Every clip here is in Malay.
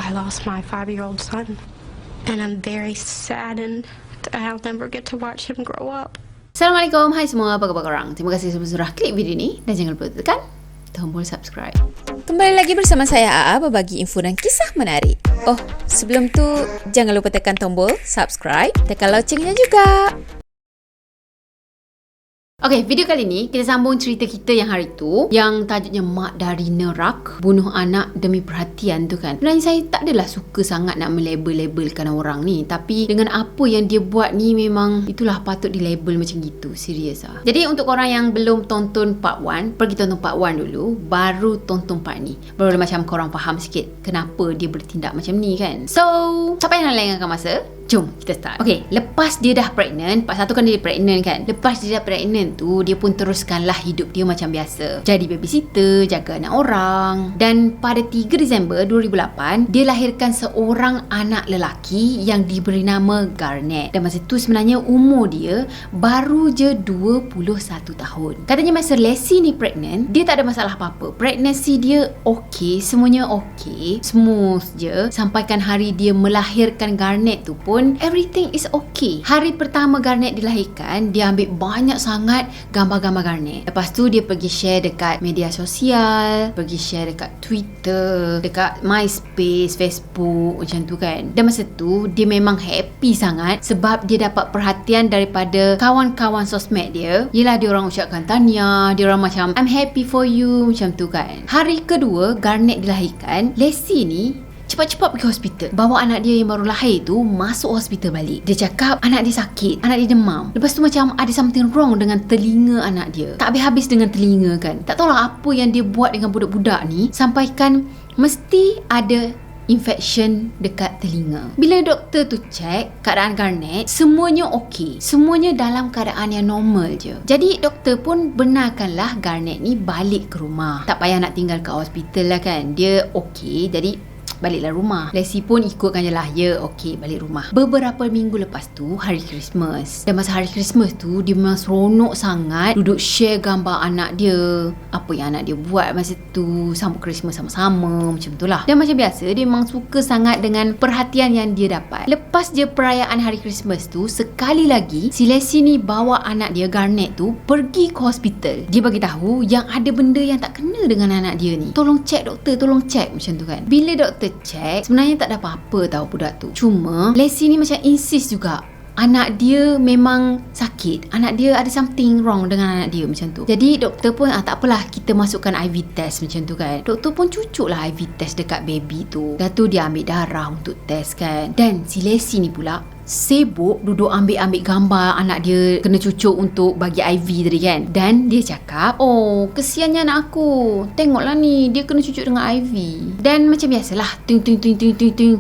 I lost my 5-year-old son, and I'm very saddened that I'll never get to watch him grow up. Assalamualaikum, hai semua, apa khabar korang? Terima kasih sudah klik video ni dan jangan lupa tekan tombol subscribe. Kembali lagi bersama saya AA berbagi info dan kisah menarik. Oh, sebelum tu jangan lupa tekan tombol subscribe, tekan loncengnya juga. Okay, video kali ni kita sambung cerita kita yang hari tu, yang tajuknya Mak dari Nerak bunuh anak demi perhatian tu kan. Sebenarnya saya tak adalah suka sangat nak melabel-labelkan orang ni, tapi dengan apa yang dia buat ni memang itulah patut dilabel macam gitu. Serius lah. Jadi untuk orang yang belum tonton part 1, pergi tonton part 1 dulu, baru tonton part ni, baru macam korang faham sikit kenapa dia bertindak macam ni kan. So, siapa yang nak lengahkan masa? Jom kita start. Okay, lepas dia dah pregnant, part 1 kan dia pregnant kan. Lepas dia dah pregnant tu, dia pun teruskanlah hidup dia macam biasa. Jadi babysitter, jaga anak orang. Dan pada 3 Disember 2008, dia lahirkan seorang anak lelaki yang diberi nama Garnet. Dan masa tu sebenarnya umur dia baru je 21 tahun. Katanya masa Lassie ni pregnant, dia tak ada masalah apa-apa. Pregnancy dia okay, semuanya okay, smooth je. Sampaikan hari dia melahirkan Garnet tu pun everything is okay. Hari pertama Garnet dilahirkan, dia ambil banyak sangat gambar-gambar Garnet. Lepas tu dia pergi share dekat media sosial, pergi share dekat Twitter, dekat MySpace, Facebook, macam tu kan. Dan masa tu dia memang happy sangat sebab dia dapat perhatian daripada kawan-kawan sosmed dia. Yelah, dia orang ucapkan tahniah, dia orang macam I'm happy for you, macam tu kan. Hari kedua Garnet dilahirkan, Lassie ni cepat-cepat pergi hospital, bawa anak dia yang baru lahir tu masuk hospital balik. Dia cakap anak dia sakit, anak dia demam. Lepas tu macam ada something wrong dengan telinga anak dia. Tak habis-habis dengan telinga kan. Tak tahulah apa yang dia buat dengan budak-budak ni, sampaikan mesti ada infection dekat telinga. Bila doktor tu check keadaan Garnet, semuanya okey. Semuanya dalam keadaan yang normal je. Jadi doktor pun benarkanlah Garnet ni balik ke rumah. Tak payah nak tinggal kat hospital lah kan. Dia okey, jadi baliklah rumah. Lassie pun ikutkan je lah. Ya, okey, balik rumah. Beberapa minggu lepas tu, hari Christmas. Dan masa hari Christmas tu, dia memang seronok sangat duduk share gambar anak dia. Apa yang anak dia buat masa tu, sambut Christmas sama-sama, macam tu lah. Dan macam biasa, dia memang suka sangat dengan perhatian yang dia dapat. Lepas je perayaan hari Christmas tu, sekali lagi, si Lassie ni bawa anak dia, Garnet tu, pergi ke hospital. Dia bagi tahu yang ada benda yang tak kena dengan anak dia ni. Tolong cek doktor, tolong cek, macam tu kan. Bila doktor check, sebenarnya tak ada apa-apa tau budak tu. Cuma Lassie ni macam insist juga anak dia memang sakit, anak dia ada something wrong dengan anak dia, macam tu. Jadi doktor pun tak apalah, kita masukkan IV test, macam tu kan. Doktor pun cucuk lah IV test dekat baby tu. Dah tu dia ambil darah untuk test kan. Dan si Lassie ni pula sibuk duduk ambil gambar anak dia kena cucuk untuk bagi IV tadi kan. Dan dia cakap, oh kesiannya anak aku, tengoklah ni dia kena cucuk dengan IV. Dan macam biasalah, ting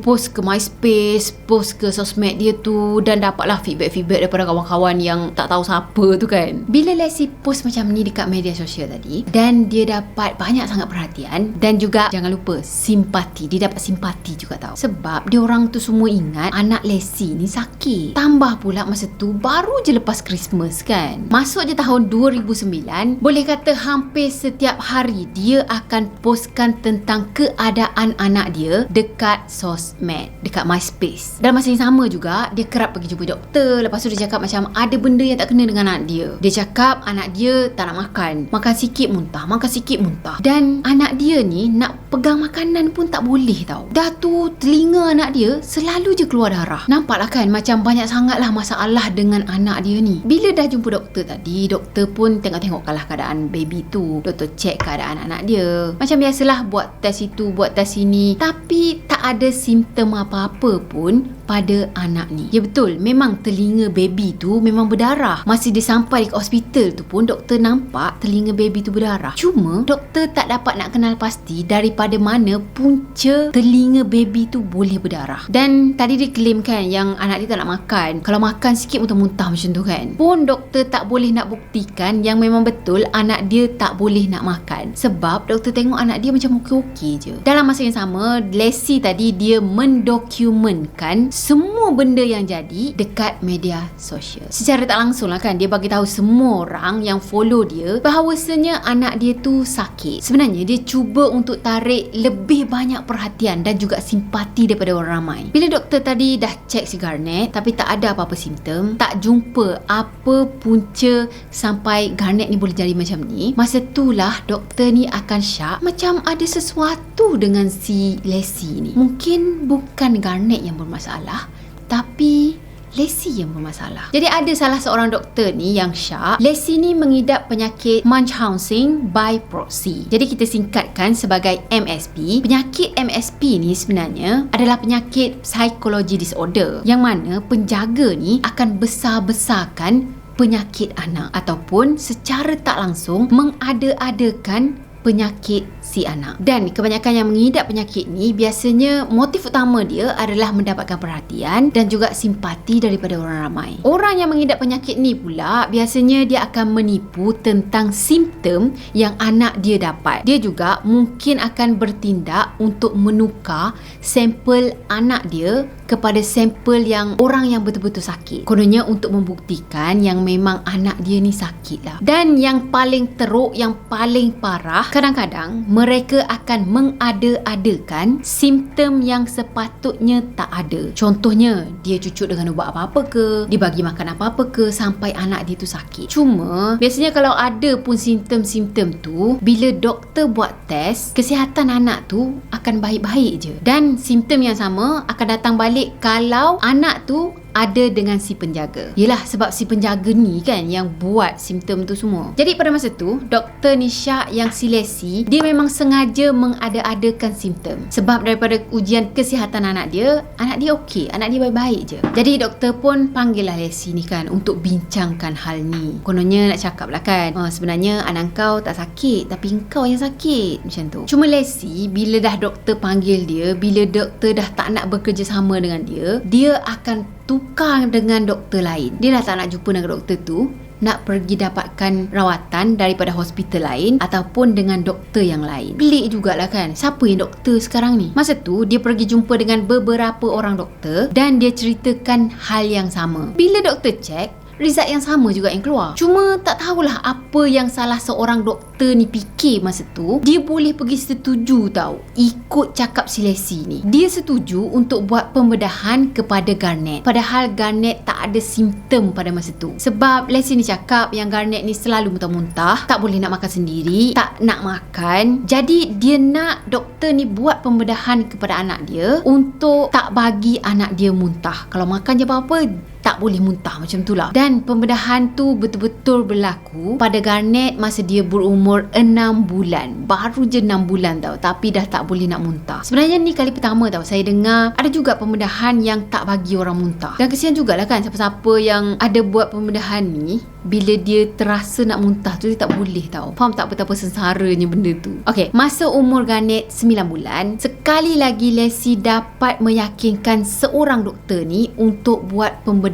post ke MySpace, post ke sosmed dia tu, dan dapatlah feedback daripada kawan-kawan yang tak tahu siapa tu kan. Bila Lassie post macam ni dekat media sosial tadi, dan dia dapat banyak sangat perhatian, dan juga jangan lupa simpati. Dia dapat simpati juga tau, sebab dia orang tu semua ingat anak Lassie ni sakit. Tambah pula masa tu baru je lepas Christmas kan. Masuk je tahun 2009, boleh kata hampir setiap hari dia akan postkan tentang keadaan anak dia dekat sosmed, dekat MySpace. Dan masa yang sama juga, dia kerap pergi jumpa doktor. Lepas tu dia cakap macam ada benda yang tak kena dengan anak dia. Dia cakap anak dia tak nak makan, makan sikit muntah. Dan anak dia ni nak pegang makanan pun tak boleh tau. Dah tu telinga anak dia selalu je keluar darah. Nampaklah kan, macam banyak sangatlah masalah dengan anak dia ni. Bila dah jumpa doktor tadi, doktor pun tengok-tengokkanlah keadaan baby tu. Doktor cek keadaan anak dia. Macam biasalah, buat test itu, buat test ini. Tapi tak ada simptom apa-apa pun pada anak ni. Ya betul, memang telinga baby tu memang berdarah. Masa dia sampai ke hospital tu pun, doktor nampak telinga baby tu berdarah. Cuma doktor tak dapat nak kenal pasti daripada mana punca telinga baby tu boleh berdarah. Dan tadi dia claim kan yang anak anak dia tak nak makan. Kalau makan sikit muntah-muntah macam tu kan. Pun doktor tak boleh nak buktikan yang memang betul anak dia tak boleh nak makan. Sebab doktor tengok anak dia macam okey-okey je. Dalam masa yang sama, Lassie tadi dia mendokumentkan semua benda yang jadi dekat media sosial. Secara tak langsung lah kan, dia bagi tahu semua orang yang follow dia bahawasanya anak dia tu sakit. Sebenarnya dia cuba untuk tarik lebih banyak perhatian dan juga simpati daripada orang ramai. Bila doktor tadi dah cek si Garnet tapi tak ada apa-apa simptom, tak jumpa apa punca sampai Garnet ni boleh jadi macam ni, masa itulah doktor ni akan syak macam ada sesuatu dengan si Lassie ni. Mungkin bukan Garnet yang bermasalah, tapi Lassie yang bermasalah. Jadi ada salah seorang doktor ni yang syak Lassie ni mengidap penyakit Munchausen by proxy. Jadi kita singkatkan sebagai MSP. Penyakit MSP ni sebenarnya adalah penyakit psychology disorder yang mana penjaga ni akan besar-besarkan penyakit anak ataupun secara tak langsung mengada-adakan penyakit si anak. Dan kebanyakan yang mengidap penyakit ni biasanya motif utama dia adalah mendapatkan perhatian dan juga simpati daripada orang ramai. Orang yang mengidap penyakit ni pula biasanya dia akan menipu tentang simptom yang anak dia dapat. Dia juga mungkin akan bertindak untuk menukar sampel anak dia kepada sampel yang orang yang betul-betul sakit. Kononnya untuk membuktikan yang memang anak dia ni sakit lah. Dan yang paling teruk, yang paling parah, kadang-kadang mereka akan mengada-adakan simptom yang sepatutnya tak ada. Contohnya, dia cucuk dengan ubat apa-apa ke, dia bagi makan apa-apa ke sampai anak dia tu sakit. Cuma, biasanya kalau ada pun simptom-simptom tu, bila doktor buat test, kesihatan anak tu akan baik-baik je. Dan simptom yang sama akan datang balik kalau anak tu ada dengan si penjaga. Yelah, sebab si penjaga ni kan yang buat simptom tu semua. Jadi pada masa tu, Dr. Nisha yang si Lassie, dia memang sengaja mengada-adakan simptom. Sebab daripada ujian kesihatan anak dia okey, anak dia baik-baik je. Jadi doktor pun panggil lah Lassie ni kan untuk bincangkan hal ni. Kononnya nak cakap lah kan, sebenarnya anak kau tak sakit, tapi kau yang sakit, macam tu. Cuma Lassie, bila dah doktor panggil dia, bila doktor dah tak nak bekerjasama dengan dia, dia akan tukar dengan doktor lain. Dia dah tak nak jumpa dengan doktor tu, nak pergi dapatkan rawatan daripada hospital lain ataupun dengan doktor yang lain. Pelik jugalah kan, siapa yang doktor sekarang ni? Masa tu dia pergi jumpa dengan beberapa orang doktor dan dia ceritakan hal yang sama. Bila doktor cek, result yang sama juga yang keluar. Cuma tak tahulah apa yang salah seorang doktor ni fikir masa tu. Dia boleh pergi setuju tau, ikut cakap si Lassie ni. Dia setuju untuk buat pembedahan kepada Garnet. Padahal Garnet tak ada simptom pada masa tu. Sebab Lassie ni cakap yang Garnet ni selalu muntah-muntah, tak boleh nak makan sendiri, tak nak makan. Jadi dia nak doktor ni buat pembedahan kepada anak dia untuk tak bagi anak dia muntah. Kalau makan je apa-apa, tak boleh muntah, macam tu lah. Dan pembedahan tu betul-betul berlaku pada Garnet masa dia berumur 6 bulan. Baru je 6 bulan tau, tapi dah tak boleh nak muntah. Sebenarnya ni kali pertama tau saya dengar ada juga pembedahan yang tak bagi orang muntah. Dan kesian jugalah kan siapa-siapa yang ada buat pembedahan ni, bila dia terasa nak muntah tu dia tak boleh tau. Faham tak betapa sengsaranya benda tu? Okay, masa umur Garnet 9 bulan, sekali lagi Lassie dapat meyakinkan seorang doktor ni untuk buat pembedahan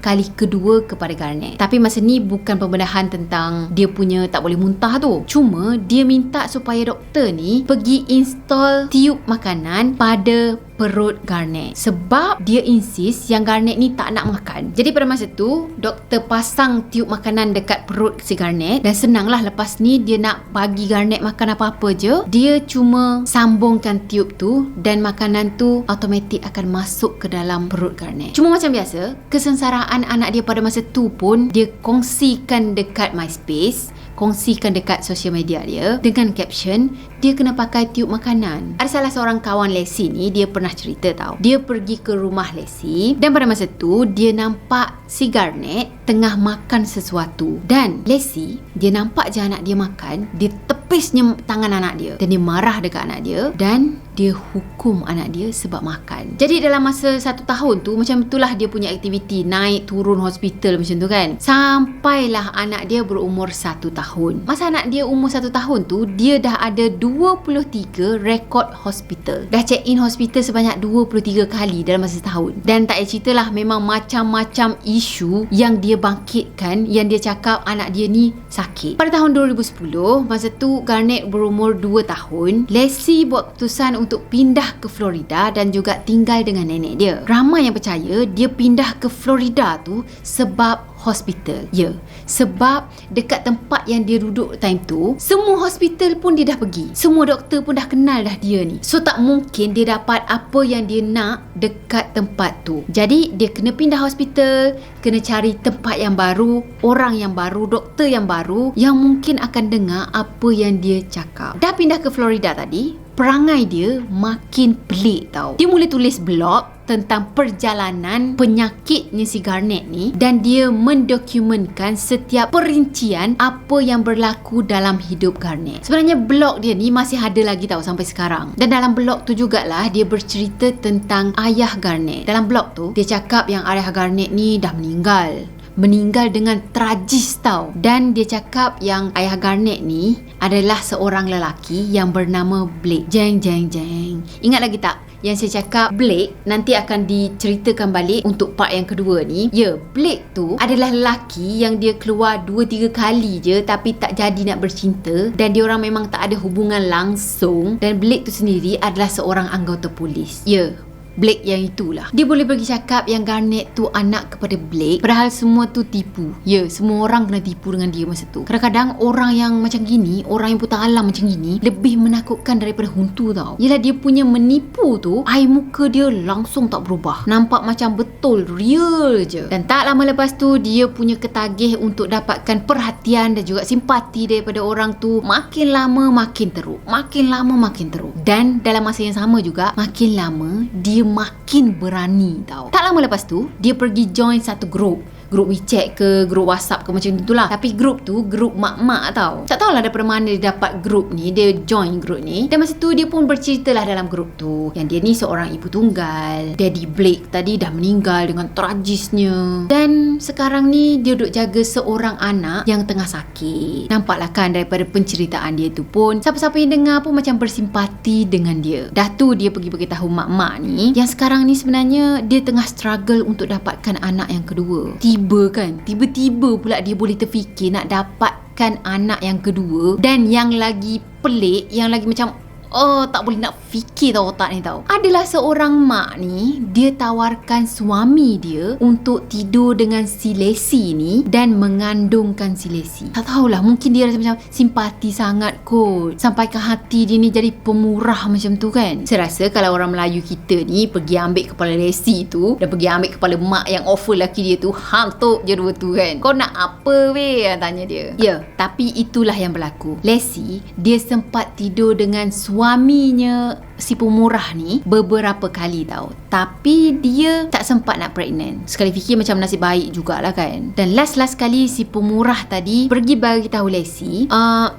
kali kedua kepada Garnet. Tapi masa ni bukan pembedahan tentang dia punya tak boleh muntah tu. Cuma dia minta supaya doktor ni pergi install tiub makanan pada perut Garnet. Sebab dia insist yang Garnet ni tak nak makan. Jadi pada masa tu, doktor pasang tiub makanan dekat perut si Garnet. Dan senanglah lepas ni dia nak bagi Garnet makan apa-apa je, dia cuma sambungkan tiub tu dan makanan tu automatik akan masuk ke dalam perut Garnet. Cuma macam biasa, kesengsaraan anak dia pada masa tu pun dia kongsikan dekat MySpace, kongsikan dekat sosial media dia dengan caption, dia kena pakai tiub makanan. Ada salah seorang kawan Lassie ni, dia pernah cerita tau. Dia pergi ke rumah Lassie dan pada masa tu dia nampak si Garnet tengah makan sesuatu. Dan Lassie, dia nampak je anak dia makan, dia tepisnya tangan anak dia dan dia marah dekat anak dia dan dia hukum anak dia sebab makan. Jadi dalam masa 1 tahun tu, macam itulah dia punya aktiviti, naik turun hospital macam tu kan. Sampailah anak dia berumur 1 tahun. Masa anak dia umur 1 tahun tu, dia dah ada 2 23 rekod hospital. Dah check in hospital sebanyak 23 kali dalam masa setahun. Dan tak payah ceritalah, memang macam-macam isu yang dia bangkitkan, yang dia cakap anak dia ni sakit. Pada tahun 2010, masa tu Garnett berumur 2 tahun, Lassie buat keputusan untuk pindah ke Florida dan juga tinggal dengan nenek dia. Ramai yang percaya dia pindah ke Florida tu sebab hospital. Ya, sebab dekat tempat yang dia duduk time tu, semua hospital pun dia dah pergi. Semua doktor pun dah kenal dah dia ni. So tak mungkin dia dapat apa yang dia nak dekat tempat tu. Jadi dia kena pindah hospital, kena cari tempat yang baru, orang yang baru, doktor yang baru yang mungkin akan dengar apa yang dia cakap. Dah pindah ke Florida tadi, perangai dia makin pelik tau. Dia mula tulis blog tentang perjalanan penyakitnya si Garnett ni, dan dia mendokumentkan setiap perincian apa yang berlaku dalam hidup Garnett. Sebenarnya blog dia ni masih ada lagi tau sampai sekarang. Dan dalam blog tu jugalah dia bercerita tentang ayah Garnett. Dalam blog tu dia cakap yang ayah Garnett ni dah meninggal dengan tragis tau. Dan dia cakap yang ayah Garnett ni adalah seorang lelaki yang bernama Blake. Jeng. Ingat lagi tak yang saya cakap Blake nanti akan diceritakan balik untuk part yang kedua ni? Ya, Blake tu adalah lelaki yang dia keluar 2-3 kali je tapi tak jadi nak bercinta, dan dia orang memang tak ada hubungan langsung. Dan Blake tu sendiri adalah seorang anggota polis. Ya, Blake yang itulah. Dia boleh pergi cakap yang Garnett tu anak kepada Blake, padahal semua tu tipu. Ya, semua orang kena tipu dengan dia masa tu. Kadang-kadang orang yang macam gini, orang yang putar alam macam gini, lebih menakutkan daripada hantu tau. Yelah, dia punya menipu tu, air muka dia langsung tak berubah. Nampak macam betul, real je. Dan tak lama lepas tu, dia punya ketagih untuk dapatkan perhatian dan juga simpati daripada orang tu makin lama makin teruk. Dan dalam masa yang sama juga, makin lama dia makin berani tau. Tak lama lepas tu, dia pergi join satu grup WeChat ke grup WhatsApp ke macam itulah. Tapi grup tu grup mak-mak tau. Tak tahulah daripada mana dia dapat grup ni. Dia join grup ni. Dan masa tu dia pun berceritalah dalam grup tu yang dia ni seorang ibu tunggal. Daddy Blake tadi dah meninggal dengan tragisnya. Dan sekarang ni dia duduk jaga seorang anak yang tengah sakit. Nampaklah kan daripada penceritaan dia tu pun, siapa-siapa yang dengar pun macam bersimpati dengan dia. Dah tu dia pergi beritahu mak-mak ni yang sekarang ni sebenarnya dia tengah struggle untuk dapatkan anak yang kedua. Tiba-tiba pula dia boleh terfikir nak dapatkan anak yang kedua. Dan yang lagi pelik, yang lagi macam tak boleh nak fikir tau otak ni tau, adalah seorang mak ni, dia tawarkan suami dia untuk tidur dengan si Lassie ni dan mengandungkan si Lassie. Tak tahulah, mungkin dia rasa macam simpati sangat kot, sampaikan hati dia ni jadi pemurah macam tu kan. Saya rasa kalau orang Melayu kita ni pergi ambil kepala Lassie tu dan pergi ambil kepala mak yang offer laki dia tu, hantuk je dua tu kan. Kau nak apa weh? Tanya dia. Ya, tapi itulah yang berlaku. Lassie, dia sempat tidur dengan suaminya si pemurah ni beberapa kali tau, tapi dia tak sempat nak pregnant. Sekali fikir macam nasib baik jugalah kan. Dan last kali si pemurah tadi pergi bagi tahu Lassie,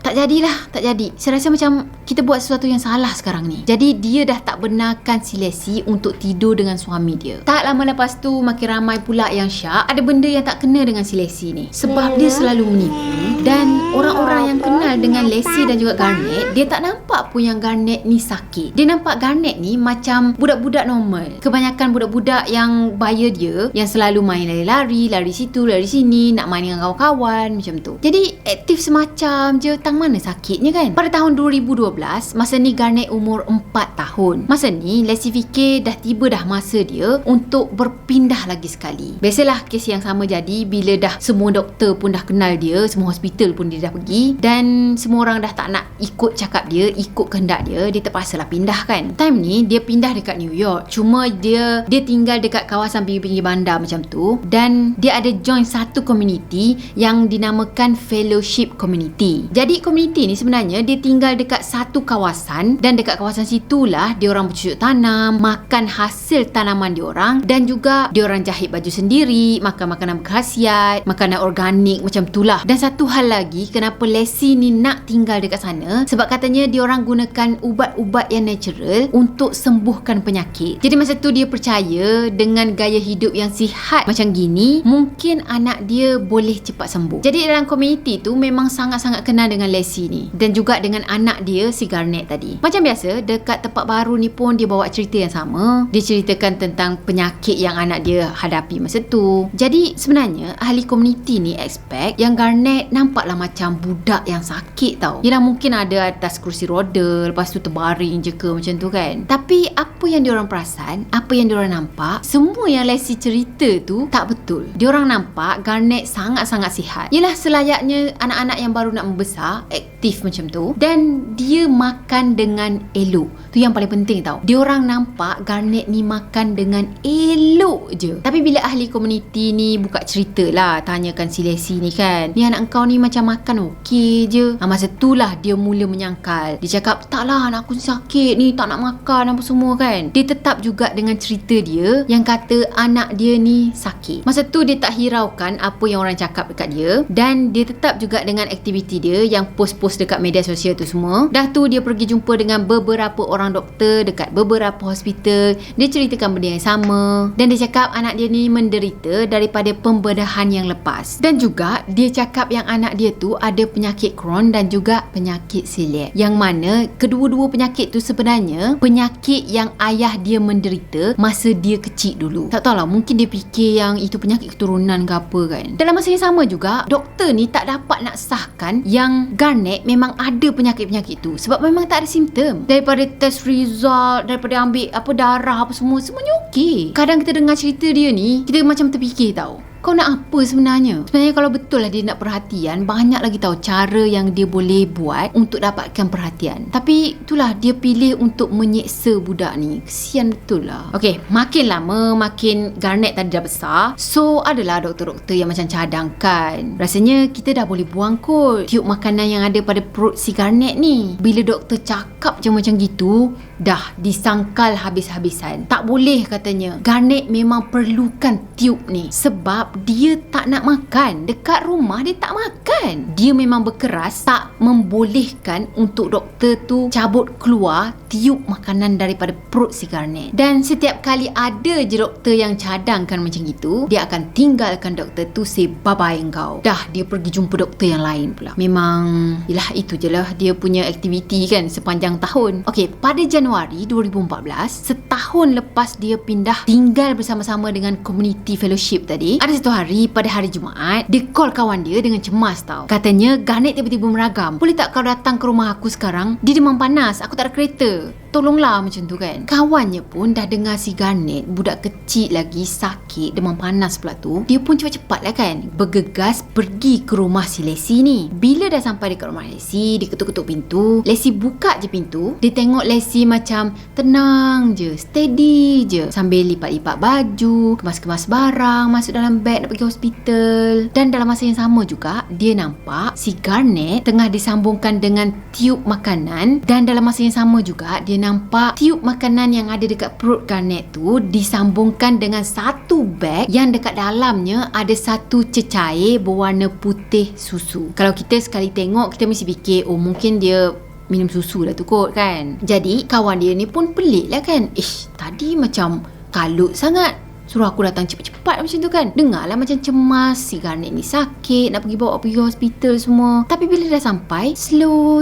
tak jadi. Saya rasa macam kita buat sesuatu yang salah sekarang ni. Jadi dia dah tak benarkan si Lassie untuk tidur dengan suami dia. Tak lama lepas tu makin ramai pula yang syak ada benda yang tak kena dengan si Lassie ni, sebab dia selalu menipu. Dan orang-orang yang kenal dengan Lassie dan juga Garnett, dia tak nampak pun yang Garnett ni sakit. Dia nampak Garnett ni macam budak-budak normal. Kebanyakan budak-budak yang baya dia, yang selalu main lari situ, lari sini, nak main dengan kawan-kawan macam tu. Jadi aktif semacam je, tang mana sakitnya kan. Pada tahun 2012, masa ni Garnett umur 4 tahun. Masa ni Lassie fikir dah tiba dah masa dia untuk berpindah lagi sekali. Biasalah kes yang sama jadi bila dah semua doktor pun dah kenal dia, semua hospital pun dia dah pergi, dan semua orang dah tak nak ikut cakap dia, ikut kehendak dia terpaksalah pindah kan. Time ni dia pindah dekat New York. Cuma dia tinggal dekat kawasan pinggir-pinggir bandar macam tu, dan dia ada join satu community yang dinamakan Fellowship Community. Jadi community ni sebenarnya dia tinggal dekat satu kawasan, dan dekat kawasan situlah dia orang bercucuk tanam, makan hasil tanaman dia orang, dan juga dia orang jahit baju sendiri, makan makanan berkhasiat, makanan organik macam itulah. Dan satu hal lagi, kenapa Lassie ni nak tinggal dekat sana, sebab katanya dia orang gunakan dengan ubat-ubat yang natural untuk sembuhkan penyakit. Jadi masa tu dia percaya dengan gaya hidup yang sihat macam gini, mungkin anak dia boleh cepat sembuh. Jadi dalam komuniti tu memang sangat-sangat kenal dengan Lassie ni, dan juga dengan anak dia si Garnet tadi. Macam biasa, dekat tempat baru ni pun dia bawa cerita yang sama. Dia ceritakan tentang penyakit yang anak dia hadapi masa tu. Jadi sebenarnya ahli komuniti ni expect yang Garnet nampaklah macam budak yang sakit tau. Yelah, mungkin ada atas kerusi roda, lepas tu terbaring je ke macam tu kan. Tapi apa yang diorang perasan, apa yang diorang nampak, semua yang Lassie cerita tu tak betul. Diorang nampak Garnet sangat-sangat sihat. Yelah, selayaknya anak-anak yang baru nak membesar, aktif macam tu, dan dia makan dengan elok. Tu yang paling penting tau. Diorang nampak Garnet ni makan dengan elok je. Tapi bila ahli komuniti ni buka cerita lah, tanyakan si Lassie ni kan, ni anak kau ni macam makan okey je. Masa tu lah dia mula menyangkal. Dia cakap, tak lah, anak aku sakit ni, tak nak makan apa semua kan. Dia tetap juga dengan cerita dia yang kata anak dia ni sakit. Masa tu dia tak hiraukan apa yang orang cakap dekat dia, dan dia tetap juga dengan aktiviti dia yang post-post dekat media sosial tu semua. Dah tu dia pergi jumpa dengan beberapa orang doktor dekat beberapa hospital. Dia ceritakan benda yang sama, dan dia cakap anak dia ni menderita daripada pembedahan yang lepas. Dan juga dia cakap yang anak dia tu ada penyakit Crohn dan juga penyakit celiac, yang mana kedua-dua penyakit tu sebenarnya penyakit yang ayah dia menderita masa dia kecil dulu. Tak tahulah, mungkin dia fikir yang itu penyakit keturunan ke apa kan. Dalam masa yang sama juga, doktor ni tak dapat nak sahkan yang Garnet memang ada penyakit-penyakit tu, sebab memang tak ada simptom. Daripada test result, daripada ambil darah apa semua, semuanya okey. Kadang kita dengar cerita dia ni, kita macam terfikir tau, kau nak apa sebenarnya? Sebenarnya kalau betul lah dia nak perhatian, banyak lagi tahu cara yang dia boleh buat untuk dapatkan perhatian. Tapi itulah, dia pilih untuk menyeksa budak ni. Kesian betul lah. Okey, makin lama, makin Garnet tadi dah besar, so adalah doktor-doktor yang macam cadangkan, rasanya kita dah boleh buang kot tiup makanan yang ada pada perut si Garnet ni. Bila doktor cakap je macam gitu, dah disangkal habis-habisan. Tak boleh katanya. Garnet memang perlukan tiup ni, sebab dia tak nak makan. Dekat rumah dia tak makan. Dia memang berkeras tak membolehkan untuk doktor tu cabut keluar tiup makanan daripada perut si Garnet. Dan setiap kali ada je doktor yang cadangkan macam gitu, dia akan tinggalkan doktor tu, say bye-bye engkau. Dah, dia pergi jumpa doktor yang lain pula. Memang, yelah, itu je lah dia punya aktiviti kan sepanjang tahun. Okey, pada Januari 2014, setahun lepas dia pindah tinggal bersama-sama dengan community fellowship tadi, ada satu hari pada hari Jumaat, dia call kawan dia dengan cemas tau. Katanya, Garnet tiba-tiba meragam. Boleh tak kau datang ke rumah aku sekarang? Dia demam panas, aku tak ada kereta. Tolonglah, macam tu kan. Kawannya pun dah dengar si Garnet, budak kecil lagi, sakit, demam panas pula tu. Dia pun cepat-cepat lah kan, bergegas pergi ke rumah si Lassie ni. Bila dah sampai dekat rumah Lassie, dia ketuk-ketuk pintu. Lassie buka je pintu. Dia tengok Lassie macam tenang je, steady je, sambil lipat-lipat baju, kemas-kemas barang, masuk dalam beg nak pergi hospital. Dan dalam masa yang sama juga, dia nampak si Garnet tengah disambungkan dengan tiup makanan. Dan dalam masa yang sama juga, dia nampak tiup makanan yang ada dekat perut Garnet tu disambungkan dengan satu beg yang dekat dalamnya ada satu cecair berwarna putih susu. Kalau kita sekali tengok, kita mesti fikir, oh mungkin dia minum susu lah tu kot kan. Jadi kawan dia ni pun pelik lah kan. Tadi macam kalut sangat, suruh aku datang cepat-cepat macam tu kan. Dengarlah macam cemas, si Garnet ni sakit, nak bawa pergi hospital semua. Tapi bila dah sampai, slow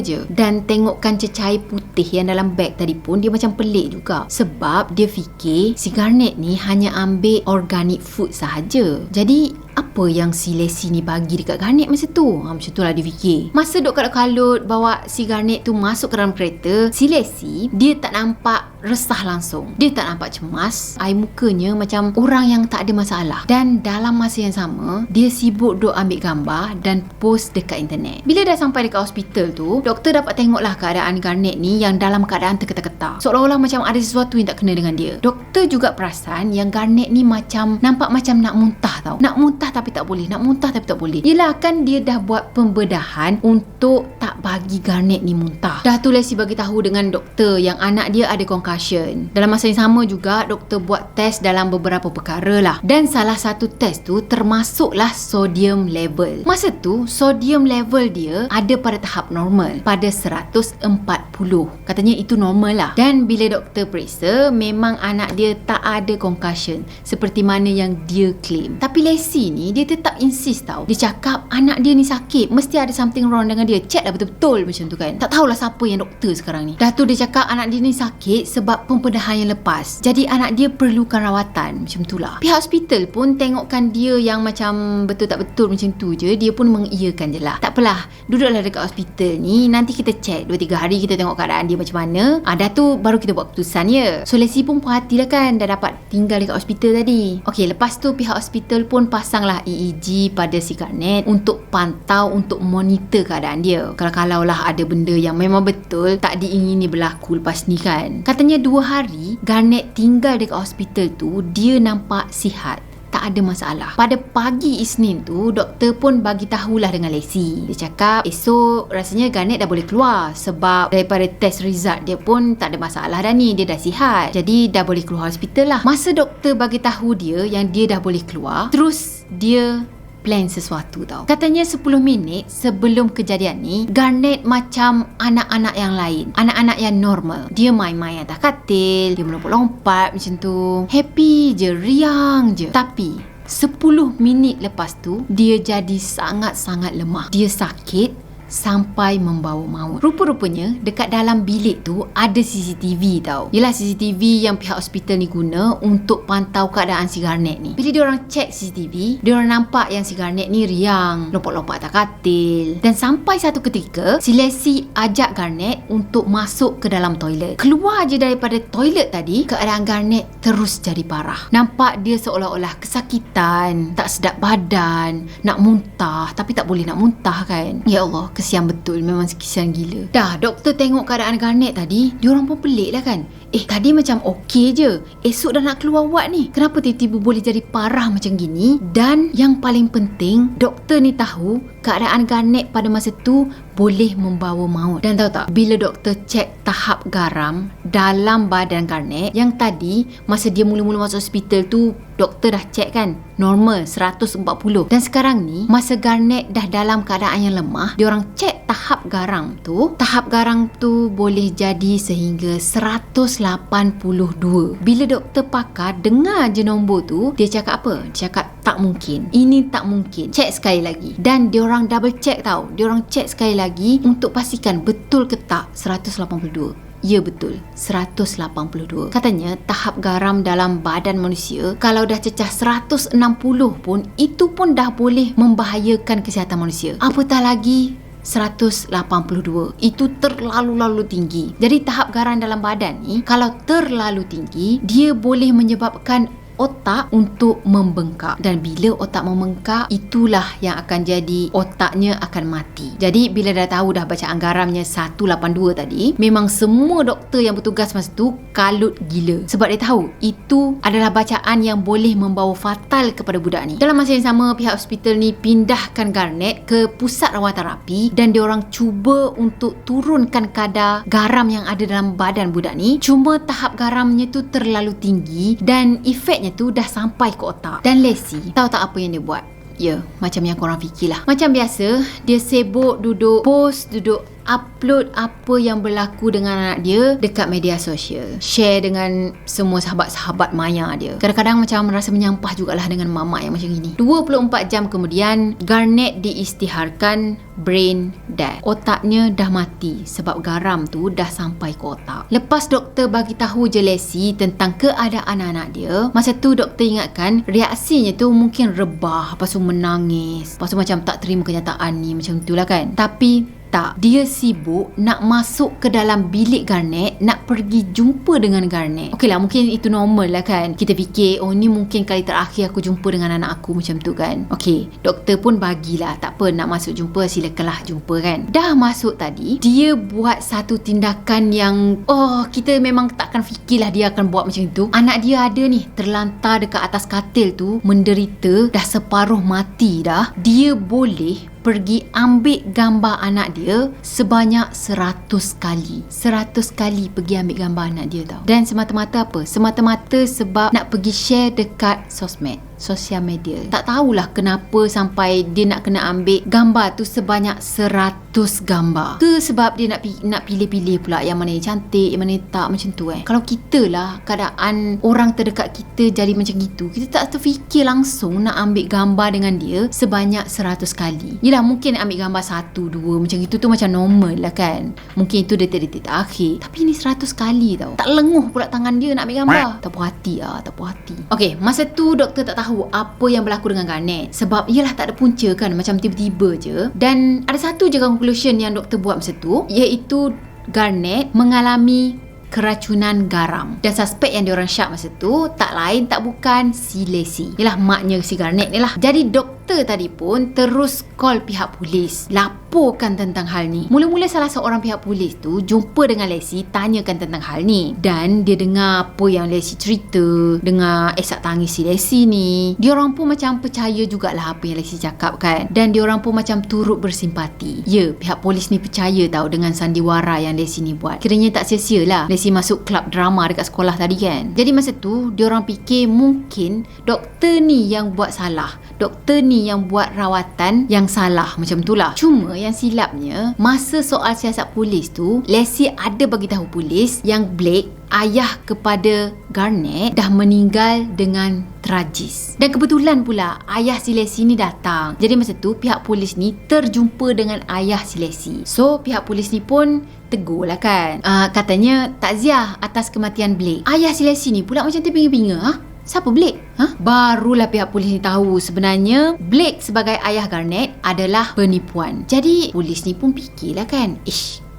je. Dan tengokkan cecair putih yang dalam beg tadi pun, dia macam pelik juga. Sebab dia fikir si Garnet ni hanya ambil organic food sahaja. Jadi apa yang si Lassie ni bagi dekat Garnet masa tu? Macam tu lah dia fikir. Masa duk kalut-kalut bawa si Garnet tu masuk ke dalam kereta, si Lassie, dia tak nampak resah langsung. Dia tak nampak cemas. Air mukanya macam orang yang tak ada masalah. Dan dalam masa yang sama, dia sibuk duk ambil gambar dan post dekat internet. Bila dah sampai dekat hospital tu, doktor dapat tengoklah keadaan Garnet ni yang dalam keadaan terketar-ketar. Seolah-olah macam ada sesuatu yang tak kena dengan dia. Doktor juga perasan yang Garnet ni macam nampak macam nak muntah tau. Nak muntah muntah tapi tak boleh, nak muntah tapi tak boleh. Yelah, kan dia dah buat pembedahan untuk tak bagi Garnet ni muntah. Dah tu Leslie bagi tahu dengan doktor yang anak dia ada concussion. Dalam masa yang sama juga, doktor buat test dalam beberapa perkara lah. Dan salah satu test tu termasuklah sodium level. Masa tu, sodium level dia ada pada tahap normal, pada 140. Katanya itu normal lah. Dan bila doktor periksa, memang anak dia tak ada concussion seperti mana yang dia claim. Tapi Leslie ni, dia tetap insist tau. Dia cakap anak dia ni sakit, mesti ada something wrong dengan dia. Check dah betul-betul macam tu kan. Tak tahulah siapa yang doktor sekarang ni. Dah tu dia cakap anak dia ni sakit sebab pembedahan yang lepas. Jadi anak dia perlukan rawatan. Macam tu lah. Pihak hospital pun tengokkan dia yang macam betul tak betul macam tu je. Dia pun mengiyakan je lah. Tak apalah, duduklah dekat hospital ni. Nanti kita check 2-3 hari, kita tengok keadaan dia macam mana. Dah tu baru kita buat keputusan ya. So Leslie pun puas hati lah kan, dah dapat tinggal dekat hospital tadi. Okey, lepas tu pihak hospital pun pasanglah EEG pada si Garnet untuk pantau, untuk monitor keadaan dia. Kalau lah ada benda yang memang betul tak diingini berlaku lepas ni kan. Katanya 2 hari Garnet tinggal dekat hospital tu, dia nampak sihat, tak ada masalah. Pada pagi Isnin tu, doktor pun bagi tahulah dengan Leslie. Dia cakap esok rasanya Garnet dah boleh keluar sebab daripada test result dia pun tak ada masalah dah ni, dia dah sihat. Jadi dah boleh keluar hospital lah. Masa doktor bagi tahu dia yang dia dah boleh keluar, terus dia plan sesuatu tau. Katanya 10 minit sebelum kejadian ni, Garnet macam anak-anak yang lain, anak-anak yang normal. Dia main-main atas katil, dia melompat-lompat macam tu, happy je, riang je. Tapi 10 minit lepas tu, dia jadi sangat-sangat lemah. Dia sakit sampai membawa maut. Rupa-rupanya dekat dalam bilik tu ada CCTV tau. Yelah, CCTV yang pihak hospital ni guna untuk pantau keadaan si Garnet ni. Bila diorang check CCTV, diorang nampak yang si Garnet ni riang, lompat-lompat atas katil. Dan sampai satu ketika, si Leslie ajak Garnet untuk masuk ke dalam toilet. Keluar je daripada toilet tadi, keadaan Garnet terus jadi parah. Nampak dia seolah-olah kesakitan, tak sedap badan, nak muntah tapi tak boleh nak muntah kan. Ya Allah, kesian betul, memang kesian gila. Dah doktor tengok keadaan Garnet tadi, diorang pun pelik lah kan. Tadi macam okey je, esok dah nak keluar ward ni, kenapa tiba-tiba boleh jadi parah macam gini? Dan yang paling penting, doktor ni tahu keadaan Garnet pada masa tu boleh membawa maut. Dan tahu tak, bila doktor cek tahap garam dalam badan Garnet, yang tadi masa dia mula-mula masuk hospital tu, doktor dah cek kan, normal 140. Dan sekarang ni, masa Garnet dah dalam keadaan yang lemah, diorang cek tahap garam tu boleh jadi sehingga 182. Bila doktor pakar dengar je nombor tu, dia cakap apa? Dia cakap tak mungkin, ini tak mungkin, cek sekali lagi. Dan diorang double check tau, diorang cek sekali lagi untuk pastikan betul ke tak 182. Ya betul, 182. Katanya tahap garam dalam badan manusia kalau dah cecah 160 pun, itu pun dah boleh membahayakan kesihatan manusia. Apatah lagi 182. Itu terlalu tinggi. Jadi tahap garam dalam badan ni kalau terlalu tinggi, dia boleh menyebabkan otak untuk membengkak. Dan bila otak membengkak, itulah yang akan jadi otaknya akan mati. Jadi bila dah tahu dah bacaan garamnya 182 tadi, memang semua doktor yang bertugas masa tu kalut gila. Sebab dia tahu itu adalah bacaan yang boleh membawa fatal kepada budak ni. Dalam masa yang sama, pihak hospital ni pindahkan Garnet ke pusat rawatan rapi dan diorang cuba untuk turunkan kadar garam yang ada dalam badan budak ni. Cuma tahap garamnya tu terlalu tinggi dan efeknya tu dah sampai ke otak. Dan Leslie tahu tak apa yang dia buat? Ya, macam yang korang fikirlah. Macam biasa, dia sibuk duduk post, duduk upload apa yang berlaku dengan anak dia dekat media sosial. Share dengan semua sahabat-sahabat maya dia. Kadang-kadang macam rasa menyampah jugalah dengan mamak yang macam ini. 24 jam kemudian, Garnet diisytiharkan brain dead. Otaknya dah mati sebab garam tu dah sampai ke otak. Lepas doktor bagi tahu je Leslie tentang keadaan anak dia, masa tu doktor ingatkan reaksinya tu mungkin rebah, lepas tu menangis, lepas tu macam tak terima kenyataan ni, macam tu lah kan. Tapi tak, dia sibuk nak masuk ke dalam bilik Garnet, nak pergi jumpa dengan Garnet. Okey lah, mungkin itu normal lah kan. Kita fikir, oh ni mungkin kali terakhir aku jumpa dengan anak aku, macam tu kan. Okey, doktor pun bagilah, tak apa, nak masuk jumpa silakanlah jumpa kan. Dah masuk tadi, dia buat satu tindakan yang kita memang takkan fikirlah dia akan buat macam tu. Anak dia ada ni terlantar dekat atas katil tu, menderita, dah separuh mati dah. Dia boleh pergi ambil gambar anak dia sebanyak 100 kali. 100 kali pergi ambil gambar anak dia tau. Dan semata-mata apa? Semata-mata sebab nak pergi share dekat sosial media. Tak tahulah kenapa sampai dia nak kena ambil gambar tu sebanyak 100 gambar. Ke sebab dia nak pilih-pilih pula yang mana yang cantik, yang mana yang tak, macam tu Kalau kita lah, keadaan orang terdekat kita jadi macam gitu, kita tak terfikir langsung nak ambil gambar dengan dia sebanyak 100 kali. Yelah, mungkin ambil gambar 1, 2 macam itu tu macam normal lah kan. Mungkin itu detik-detik akhir. Tapi ni 100 kali tau. Tak lenguh pula tangan dia nak ambil gambar. Tak puas hati lah, tak puas hati. Okey, masa tu doktor tak tahu apa yang berlaku dengan Garnet. Sebab yelah tak ada punca kan, macam tiba-tiba je. Dan ada satu je conclusion yang doktor buat masa tu, iaitu Garnet mengalami keracunan garam. Dan suspek yang diorang syak masa tu tak lain tak bukan si Lacey. Yalah, maknya si Garnet ni lah. Jadi doktor tadi pun terus call pihak polis, laporkan tentang hal ni. Mula-mula salah seorang pihak polis tu jumpa dengan Lacey, tanyakan tentang hal ni. Dan dia dengar apa yang Lacey cerita, dengar esak tangis si Lacey ni. Diorang pun macam percaya jugalah apa yang Lacey cakap kan. Dan diorang pun macam turut bersimpati. Ya, pihak polis ni percaya tau dengan sandiwara yang Lacey ni buat. Kiranya tak sia-sia lah Lacey masuk klub drama dekat sekolah tadi kan. Jadi masa tu diorang fikir mungkin doktor ni yang buat salah, doktor ni yang buat rawatan yang salah, macam tu lah. Cuma yang silapnya, masa soal siasat polis tu, Lacey ada bagi tahu polis yang Blake, ayah kepada Garnet, dah meninggal dengan tragis. Dan kebetulan pula ayah si Lacey ni datang. Jadi masa tu pihak polis ni terjumpa dengan ayah si Lacey. So pihak polis ni pun tegur lah kan. Katanya takziah atas kematian Blake. Ayah si Lacey ni pula macam terpinga-pinga. Siapa Blake? Barulah pihak polis ni tahu sebenarnya Blake sebagai ayah Garnet adalah penipuan. Jadi polis ni pun fikirlah kan,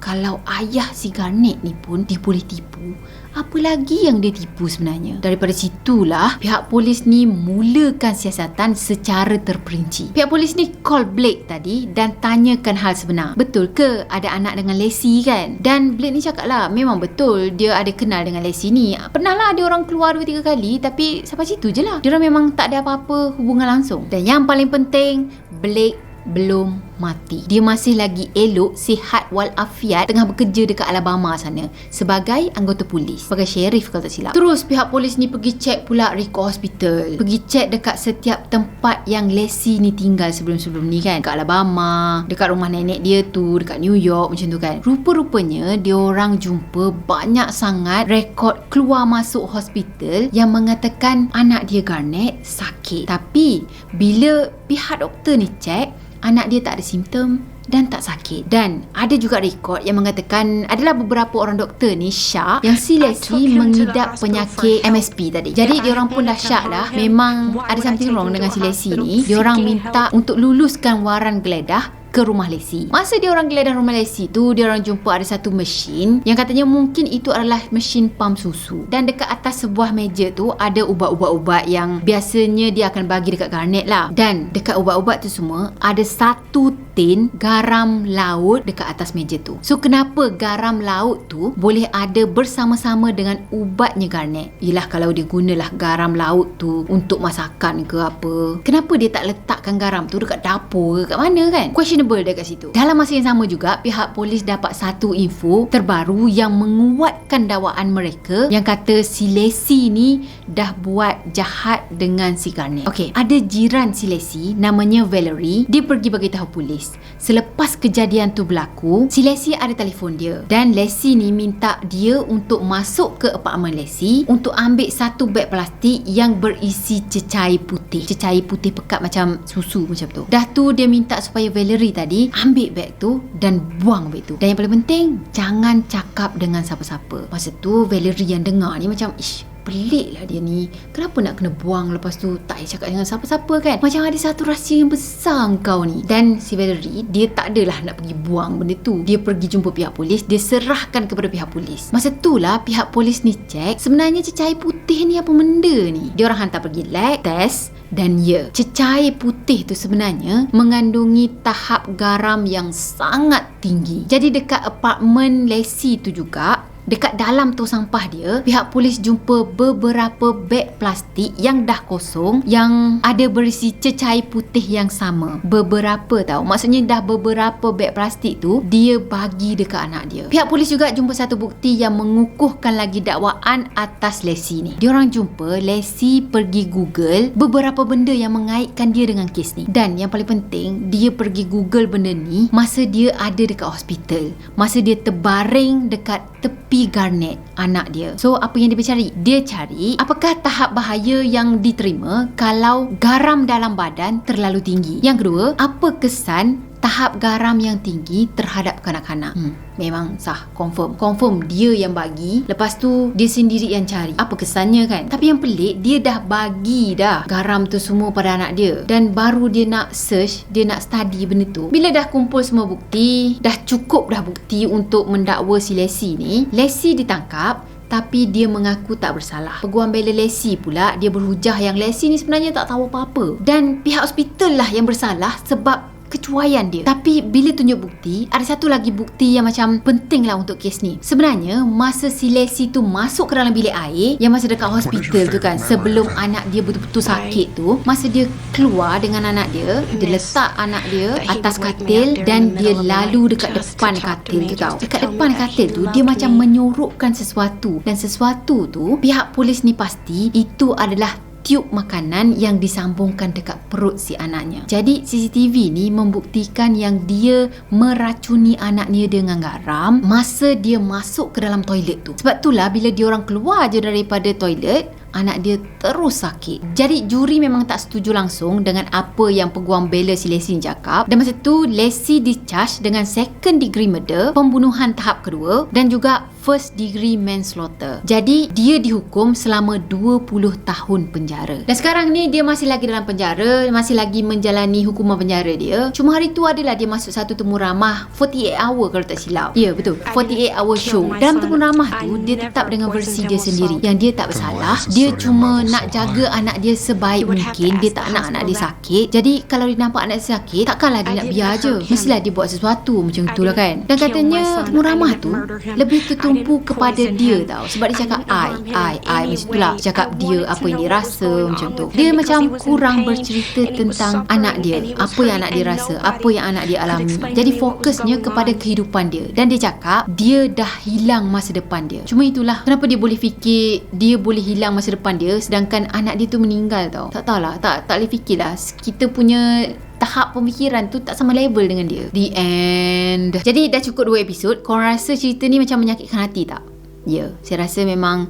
kalau ayah si Garnet ni pun dia boleh tipu, apa lagi yang dia tipu sebenarnya? Daripada situlah pihak polis ni mulakan siasatan secara terperinci. Pihak polis ni call Blake tadi dan tanyakan hal sebenar. Betul ke ada anak dengan Lacey kan? Dan Blake ni cakap lah, memang betul dia ada kenal dengan Lacey ni. Pernah lah dia orang keluar 2-3 kali, tapi sampai situ je lah. Dia orang memang tak ada apa-apa hubungan langsung. Dan yang paling penting, Blake belum mati. Dia masih lagi elok, sihat walafiat, tengah bekerja dekat Alabama sana sebagai anggota polis, sebagai sheriff kalau tak silap. Terus pihak polis ni pergi cek pula rekod hospital, pergi cek dekat setiap tempat yang Lacey ni tinggal sebelum-sebelum ni kan, dekat Alabama, dekat rumah nenek dia tu, dekat New York, macam tu kan. Rupa-rupanya dia orang jumpa banyak sangat rekod keluar masuk hospital yang mengatakan anak dia Garnet sakit. Tapi bila pihak doktor ni cek, anak dia tak ada simptom dan tak sakit. Dan ada juga rekod yang mengatakan adalah beberapa orang doktor ni syak yang si Lacey mengidap penyakit MSP tadi. Jadi diorang pun dah syak lah, memang ada something wrong dengan si Lacey ni. Diorang minta untuk luluskan waran geledah ke rumah Lacey. Masa dia orang geledah rumah Lacey tu, dia orang jumpa ada satu mesin yang katanya mungkin itu adalah mesin pam susu. Dan dekat atas sebuah meja tu ada ubat-ubat yang biasanya dia akan bagi dekat Garnet lah. Dan dekat ubat-ubat tu semua ada satu tin garam laut dekat atas meja tu. So kenapa garam laut tu boleh ada bersama-sama dengan ubatnya Garnet? Yelah, kalau dia gunalah garam laut tu untuk masakan ke apa, kenapa dia tak letakkan garam tu dekat dapur ke kat mana kan? Questionable dekat situ. Dalam masa yang sama juga, pihak polis dapat satu info terbaru yang menguatkan dakwaan mereka yang kata si Lacey ni dah buat jahat dengan si Garnet. Okey, ada jiran si Lacey namanya Valerie. Dia pergi bagi tahu polis. Selepas kejadian tu berlaku, si Lacey ada telefon dia dan Lacey ni minta dia untuk masuk ke apartmen Lacey untuk ambil satu beg plastik yang berisi cecair putih. Cecair putih pekat macam susu macam tu. Dah tu dia minta supaya Valerie tadi ambil beg tu dan buang beg tu. Dan yang paling penting, jangan cakap dengan siapa-siapa. Masa tu Valerie yang dengar ni macam, pelik lah dia ni. Kenapa nak kena buang, lepas tu tak payah cakap dengan siapa-siapa kan? Macam ada satu rahsia yang besar kau ni. Dan si Valerie, dia tak adalah nak pergi buang benda tu. Dia pergi jumpa pihak polis, dia serahkan kepada pihak polis. Masa tu lah pihak polis ni cek sebenarnya cecair putih ni apa benda ni. Dia orang hantar pergi lab, test, dan ya, cecair putih tu sebenarnya mengandungi tahap garam yang sangat tinggi. Jadi dekat apartmen Lacey tu juga, dekat dalam tong sampah dia, pihak polis jumpa beberapa beg plastik yang dah kosong yang ada berisi cecair putih yang sama. Beberapa tau. Maksudnya dah beberapa beg plastik tu dia bagi dekat anak dia. Pihak polis juga jumpa satu bukti yang mengukuhkan lagi dakwaan atas Lacey ni. Diorang jumpa Lacey pergi Google beberapa benda yang mengaitkan dia dengan kes ni. Dan yang paling penting, dia pergi Google benda ni masa dia ada dekat hospital. Masa dia terbaring dekat tepi garnet anak dia. So apa yang dia cari? Dia cari apakah tahap bahaya yang diterima kalau garam dalam badan terlalu tinggi. Yang kedua, apa kesan tahap garam yang tinggi terhadap kanak-kanak. Memang sah, confirm dia yang bagi, lepas tu dia sendiri yang cari apa kesannya kan. Tapi yang pelik, dia dah bagi dah garam tu semua pada anak dia, dan baru dia nak search, dia nak study benda tu. Bila dah kumpul semua bukti, dah cukup dah bukti untuk mendakwa si Lacey ni, Lacey ditangkap. Tapi dia mengaku tak bersalah. Peguam bela Lacey pula, dia berhujah yang Lacey ni sebenarnya tak tahu apa-apa, dan pihak hospital lah yang bersalah sebab kecuaian dia. Tapi bila tunjuk bukti, ada satu lagi bukti yang macam penting lah untuk kes ni. Sebenarnya masa si Lacey tu masuk ke dalam bilik air, yang masa dekat hospital tu kan, sebelum anak dia betul-betul sakit tu, masa dia keluar dengan anak dia, dia letak anak dia atas katil dan dia lalu dekat depan katil tu tau. Dekat depan katil tu dia macam menyorokkan sesuatu, dan sesuatu tu pihak polis ni pasti itu adalah tiub makanan yang disambungkan dekat perut si anaknya. Jadi CCTV ni membuktikan yang dia meracuni anak dia dengan garam masa dia masuk ke dalam toilet tu. Sebab itulah bila dia orang keluar je daripada toilet, anak dia terus sakit. Jadi juri memang tak setuju langsung dengan apa yang peguam bela si Lacey cakap, dan masa tu Lacey discharge dengan second degree murder, pembunuhan tahap kedua, dan juga first degree manslaughter. Jadi dia dihukum selama 20 tahun penjara. Dan sekarang ni dia masih lagi dalam penjara, masih lagi menjalani hukuman penjara dia. Cuma hari tu adalah dia masuk satu temu ramah 48 hour kalau tak silap. Ya betul, 48 hour show. Dalam temu ramah tu dia tetap dengan versi dia sendiri, yang dia tak bersalah. Dia cuma nak jaga anak dia sebaik mungkin. Dia tak nak anak dia sakit. Jadi kalau dia nampak anak dia sakit, takkanlah dia nak biar je. Mestilah dia buat sesuatu macam tu lah kan. Dan katanya temu ramah tu lebih tertumpu kepada dia tau. Sebab dia cakap I macam tu lah. Dia cakap dia apa yang dia rasa macam tu. Dia macam kurang bercerita tentang anak dia, apa yang anak dia rasa, apa yang anak dia alami. Jadi fokusnya kepada kehidupan dia. Dan dia cakap dia dah hilang masa depan dia. Cuma itulah kenapa dia boleh fikir dia boleh hilang masa depan dia, sedangkan anak dia tu meninggal tau. Tak tahulah, tak boleh fikir lah. Kita punya tahap pemikiran tu tak sama level dengan dia. The end. Jadi dah cukup 2 episod. Korang rasa cerita ni macam menyakitkan hati tak? Ya, saya rasa memang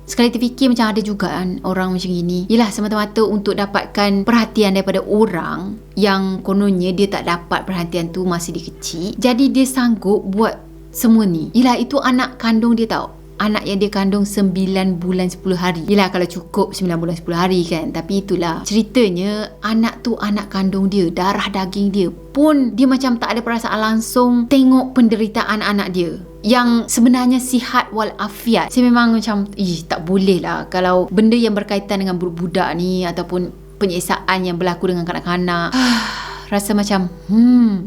sekali terfikir macam ada juga kan orang macam gini. Yelah, semata-mata untuk dapatkan perhatian daripada orang yang kononnya dia tak dapat perhatian tu masa dia kecil. Jadi dia sanggup buat semua ni. Yelah, itu anak kandung dia tau. Anak yang dia kandung 9 bulan 10 hari. Yelah, kalau cukup 9 bulan 10 hari kan. Tapi itulah ceritanya, anak tu anak kandung dia, darah daging dia pun dia macam tak ada perasaan langsung tengok penderitaan anak dia yang sebenarnya sihat walafiat. Saya memang macam tak boleh lah kalau benda yang berkaitan dengan budak-budak ni ataupun penyiksaan yang berlaku dengan kanak-kanak. Rasa macam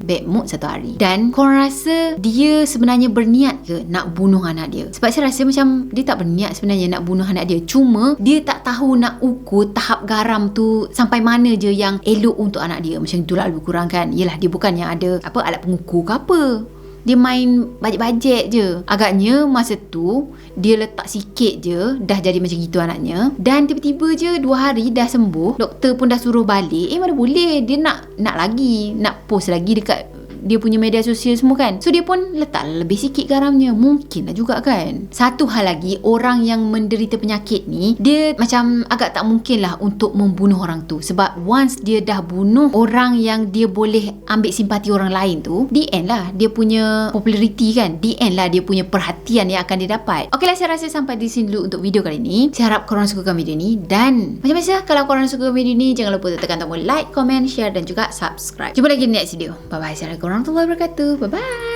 bad mood satu hari. Dan korang rasa dia sebenarnya berniat ke nak bunuh anak dia? Sebab saya rasa macam dia tak berniat sebenarnya nak bunuh anak dia. Cuma dia tak tahu nak ukur tahap garam tu sampai mana je yang elok untuk anak dia. Macam itulah lebih kurang kan. Yelah, dia bukan yang ada alat pengukur ke apa. Dia main bajet-bajet je. Agaknya masa tu dia letak sikit je dah jadi macam gitu anaknya. Dan tiba-tiba je 2 hari dah sembuh. Doktor pun dah suruh balik. Mana boleh, dia nak lagi, nak post lagi dekat dia punya media sosial semua kan. So dia pun letak lebih sikit garamnya. Mungkin lah juga kan. Satu hal lagi, orang yang menderita penyakit ni, dia macam agak tak mungkin lah untuk membunuh orang tu. Sebab once dia dah bunuh orang yang dia boleh ambil simpati orang lain tu, the end lah dia punya populariti kan. The end lah dia punya perhatian yang akan dia dapat. Ok lah, saya rasa sampai di sini dulu untuk video kali ni. Saya harap korang sukakan video ni. Dan macam biasa, kalau korang suka video ni, jangan lupa tekan tombol like, comment, share dan juga subscribe. Jumpa lagi di next video. Bye bye. Assalamualaikum warahmatullahi wabarakatuh. Bye bye.